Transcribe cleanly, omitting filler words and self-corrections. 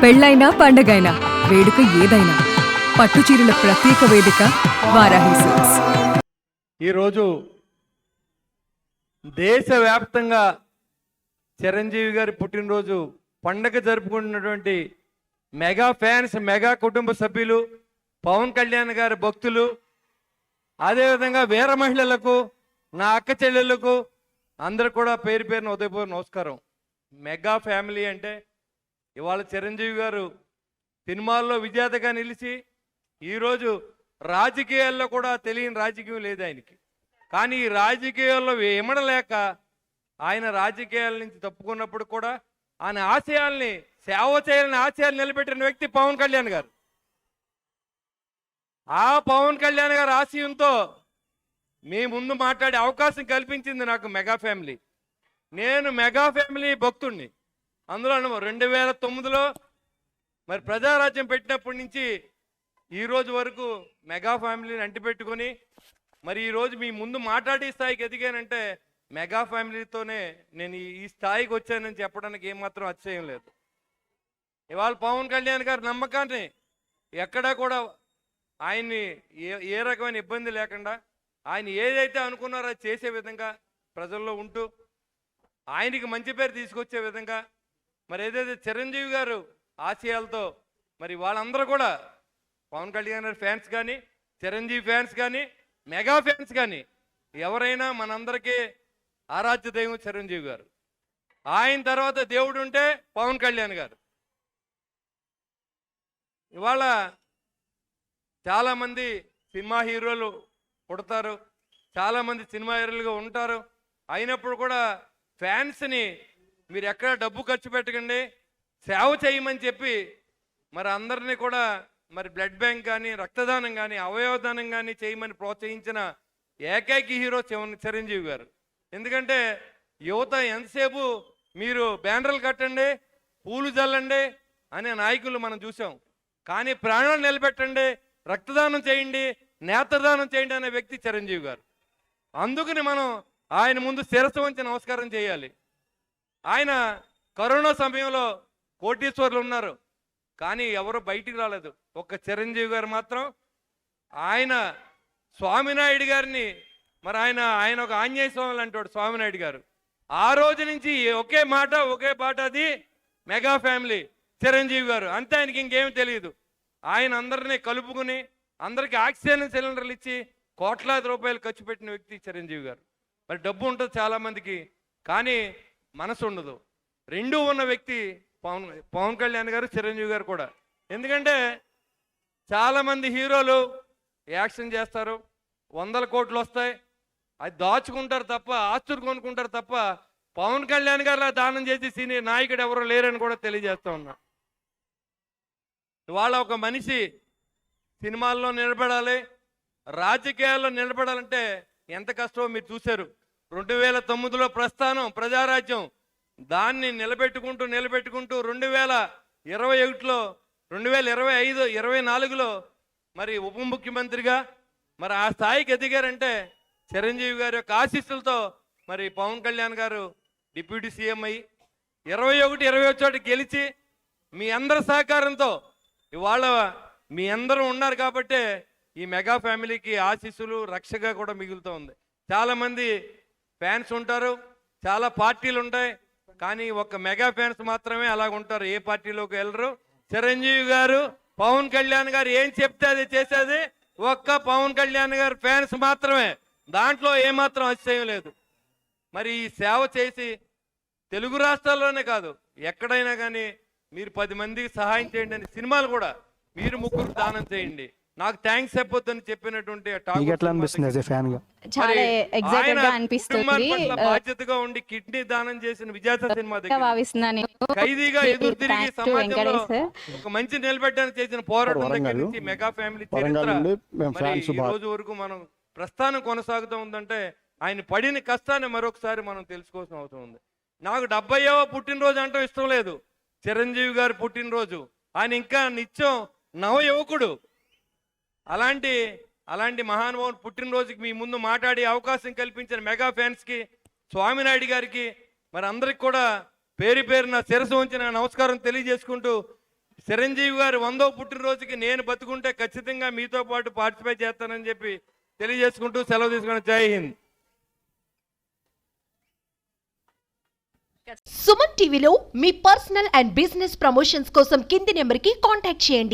పెళ్ళైనా పండగైనా వేడుక ఏదైనా పట్టుచీరల ప్రత్యేక వేదిక వారాహి సిల్క్స్. ఈరోజు దేశవ్యాప్తంగా చిరంజీవి గారి పుట్టినరోజు పండగ జరుపుకుంటున్నటువంటి మెగా ఫ్యాన్స్, మెగా కుటుంబ సభ్యులు, పవన్ కళ్యాణ్ గారి భక్తులు, అదేవిధంగా వీర మహిళలకు, నా అక్క చెల్లెళ్ళకు అందరు కూడా పేరు పేరున ఉదయపూర్వ నమస్కారం. మెగా ఫ్యామిలీ అంటే ఇవాళ చిరంజీవి గారు సినిమాల్లో విజేతగా నిలిచి ఈరోజు రాజకీయాల్లో కూడా తెలియని రాజకీయం లేదు ఆయనకి. కానీ ఈ రాజకీయాల్లో ఇమడలేక ఆయన రాజకీయాల నుంచి తప్పుకున్నప్పుడు కూడా ఆయన ఆశయాల్ని, సేవ చేయాలని ఆశయాలు నిలబెట్టిన వ్యక్తి పవన్ కళ్యాణ్ గారు. ఆ పవన్ కళ్యాణ్ గారి ఆశయంతో మీ ముందు మాట్లాడే అవకాశం కల్పించింది నాకు మెగా ఫ్యామిలీ. నేను మెగా ఫ్యామిలీ భక్తుడిని. అందులో 2009లో మరి ప్రజారాజ్యం పెట్టినప్పటి నుంచి ఈరోజు వరకు మెగా ఫ్యామిలీని అంటిపెట్టుకొని మరి ఈరోజు మీ ముందు మాట్లాడే స్థాయికి ఎదిగానంటే మెగా ఫ్యామిలీతోనే నేను ఈ స్థాయికి వచ్చానని చెప్పడానికి ఏమాత్రం అతిశయం లేదు. ఇవాళ పవన్ కళ్యాణ్ గారి నమ్మకాన్ని ఎక్కడా కూడా ఆయన్ని ఏ రకమైన ఇబ్బంది లేకుండా ఆయన ఏదైతే అనుకున్నారో అది చేసే విధంగా ప్రజల్లో ఉంటూ ఆయనకి మంచి పేరు తీసుకొచ్చే విధంగా మరి ఏదైతే చిరంజీవి గారు ఆశయాలతో మరి వాళ్ళందరూ కూడా పవన్ కళ్యాణ్ గారి ఫ్యాన్స్ కానీ, చిరంజీవి ఫ్యాన్స్ కానీ, మెగా ఫ్యాన్స్ కానీ ఎవరైనా మనందరికీ ఆరాధ్య దైవం చిరంజీవి గారు. ఆయన తర్వాత దేవుడు ఉంటే పవన్ కళ్యాణ్ గారు. ఇవాళ చాలామంది సినిమా హీరోలు పుడతారు, చాలామంది సినిమా హీరోలుగా ఉంటారు. అయినప్పుడు కూడా ఫ్యాన్స్ని మీరు ఎక్కడ డబ్బు ఖర్చు పెట్టకండి, సేవ చేయమని చెప్పి మరి అందరినీ కూడా మరి బ్లడ్ బ్యాంక్ కానీ, రక్తదానం కానీ, అవయవదానం కానీ చేయమని ప్రోత్సహించిన ఏకైక హీరో చిరంజీవి గారు. ఎందుకంటే యువత ఎంతసేపు మీరు బ్యానర్లు కట్టండి, పూలు చల్లండి అనే నాయకులు మనం చూసాం. కానీ ప్రాణాలు నిలబెట్టండి, రక్తదానం చేయండి, నేత్రదానం చేయండి అనే వ్యక్తి చిరంజీవి గారు. అందుకని మనం ఆయన ముందు శిరస్సు వంచి నమస్కారం చేయాలి. ఆయన కరోనా సమయంలో కోటీశ్వర్లు ఉన్నారు, కానీ ఎవరు బయటికి రాలేదు. ఒక్క చిరంజీవి గారు మాత్రం ఆయన స్వామినాయుడు గారిని మరి ఆయన ఒక ఆంజనేయ స్వామి అంటాడు స్వామినాయుడు గారు. ఆ రోజు నుంచి ఒకే మాట ఒకే పాట, అది మెగా ఫ్యామిలీ చిరంజీవి గారు. అంతే, ఆయనకి ఇంకేమీ తెలియదు. ఆయన అందరినీ కలుపుకుని అందరికీ ఆక్సిజన్ సిలిండర్లు ఇచ్చి కోట్లాది రూపాయలు ఖర్చు పెట్టిన వ్యక్తి చిరంజీవి గారు. మరి డబ్బు ఉంటుంది చాలామందికి, కానీ మనసు ఉండదు. రెండూ ఉన్న వ్యక్తి పవన్ కళ్యాణ్ గారు, చిరంజీవి గారు కూడా. ఎందుకంటే చాలామంది హీరోలు యాక్షన్ చేస్తారు, 100 కోట్లు వస్తాయి, అది దాచుకుంటారు తప్ప, ఆస్తులు కొనుక్కుంటారు తప్ప పవన్ కళ్యాణ్ గారు దానం చేసి సీనియర్ నాయకుడు ఎవరో లేరని కూడా తెలియజేస్తా ఉన్నా. ఇవాళ ఒక మనిషి సినిమాల్లో నిలబడాలి, రాజకీయాల్లో నిలబడాలంటే ఎంత కష్టమో మీరు చూశారు. 2009లో ప్రస్థానం, ప్రజారాజ్యం, దాన్ని నిలబెట్టుకుంటూ 2021లో 2025, 24లో మరి ఉప ముఖ్యమంత్రిగా మరి ఆ స్థాయికి ఎదిగారంటే చిరంజీవి గారి యొక్క ఆశీస్సులతో. మరి పవన్ కళ్యాణ్ గారు డిప్యూటీ సీఎం అయ్యి 21, 28 గెలిచి మీ అందరి సహకారంతో ఇవాళ మీ అందరూ ఉన్నారు కాబట్టే ఈ మెగా ఫ్యామిలీకి ఆశీస్సులు, రక్షగా కూడా మిగులుతూ ఉంది. చాలామంది ఫ్యాన్స్ ఉంటారు, చాలా పార్టీలు ఉంటాయి, కానీ ఒక్క మెగా ఫ్యాన్స్ మాత్రమే అలాగ ఉంటారు, ఏ పార్టీలోకి వెళ్ళరు. చిరంజీవి గారు, పవన్ కళ్యాణ్ గారు ఏం చెప్తే అది చేసేది ఒక్క పవన్ కళ్యాణ్ గారు ఫ్యాన్స్ మాత్రమే. దాంట్లో ఏమాత్రం అతిశయం లేదు. మరి ఈ సేవ చేసి తెలుగు రాష్ట్రాల్లోనే కాదు, ఎక్కడైనా కానీ మీరు 10 మందికి సహాయం చేయండి అని సినిమాలు కూడా మీరు 3 దానం చేయండి, నాకు థ్యాంక్స్ చెప్పొద్దని చెప్పినటువంటి బాధ్యతగా ఉండి కిడ్నీ దానం చేసిన విజేత సినిమా దగ్గర ఖైదీగా ఎదురు తిరిగి సమాజంలో ఒక మంచి నిలబెట్టడానికి చేసిన పోరాటం దగ్గర నుంచి మెగా ఫ్యామిలీ చరిత్ర ఈ రోజు వరకు మనం ప్రస్థానం కొనసాగుతూ ఉందంటే ఆయన పడిన కష్టాన్ని మరొకసారి మనం తెలుసుకోవాల్సిన అవసరం ఉంది. నాకు 70వ పుట్టినరోజు అంటూ ఇష్టం లేదు. చిరంజీవి గారి పుట్టినరోజు, ఆయన ఇంకా నిత్యం నవ యువకుడు. అలాంటి మహానుభావుని పుట్టినరోజుకి మీ ముందు మాట్లాడే అవకాశం కల్పించిన మెగా ఫ్యాన్స్కి, స్వామినాయుడు గారికి, మరి అందరికి కూడా పేరు పేరున శిరస్సు ఉంచి నమస్కారం తెలియజేసుకుంటూ చిరంజీవి గారి 100వ పుట్టినరోజుకి నేను బతుకుంటే ఖచ్చితంగా మీతో పాటు పార్టిసిపేట్ చేస్తానని చెప్పి తెలియజేసుకుంటూ సెలవు తీసుకుని జై హింద్. సుమన్ టీవీలో మీ పర్సనల్ అండ్ బిజినెస్ ప్రమోషన్స్ కోసం కింది నెంబర్కి కాంటాక్ట్ చేయండి.